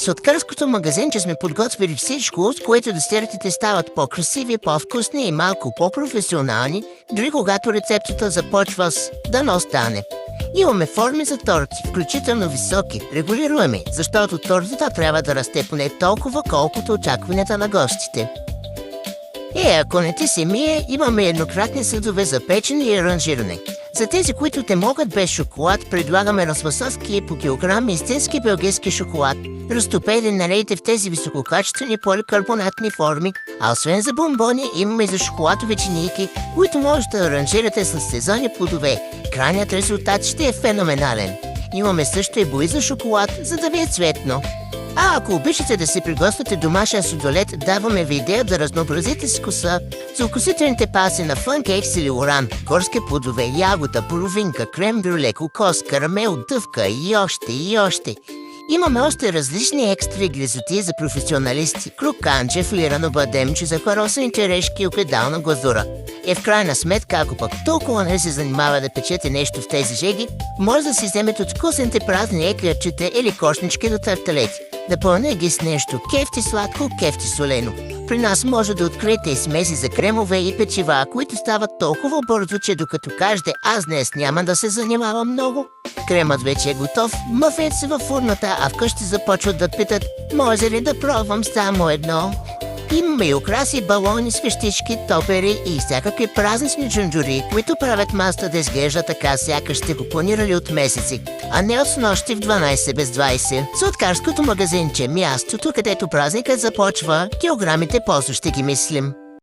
Сладкарското магазинче сме подготвили всичко, с което десертите стават по-красиви, по-вкусни и малко по-професионални, дори когато рецептата започва с «дано стане». Имаме форми за торти, включително високи, регулируеми, защото тортата трябва да расте поне толкова, колкото очакванията на гостите. Ако не ти се мие, имаме еднократни съдове за печене и аранжиране. За тези, които те могат без шоколад, предлагаме разфасовки по килограм истински белгийски шоколад, разтопени налейте в тези висококачествени поликарбонатни форми, а освен за бомбони, имаме и за шоколадови чинийки, които може да аранжирате с сезонни плодове. Крайният резултат ще е феноменален. Имаме също и бои за шоколад, за да ви е цветно. Ако обичате да си приготвяте домашен сладолед, даваме ви идея да разнообразите с вкуса за укусителните паси на фънкейкс или оран, горски плодове, ягода, половинка, крем-брюле, кокос, карамел, дъвка и още, и още. Имаме още различни екстри глизоти за професионалисти, круканче, филирано бадемче за хоросани черешки и огледална глазура. В крайна сметка, ако пък толкова не се занимава да печете нещо в тези жеги, може да си вземете от вкусните празни еклерчета или кошнички до тарталети. Напълня ги с нещо кефти сладко, кефти солено. При нас може да откриете и смеси за кремове и печива, които стават толкова бързо, че докато кажете «аз днес няма да се занимавам много», кремът вече е готов, мъфят се във фурната, а вкъщи започват да питат «може ли да пробвам само едно?» Имаме и украси, балони, свещички, топери и всякакви празнични джунджури, които правят масата да изглежда така, сякаш сте го планирали от месеци, а не от снощи в 12 без 20. Сладкарското магазинче, мястото, където празникът започва, килограмите после ще ги мислим.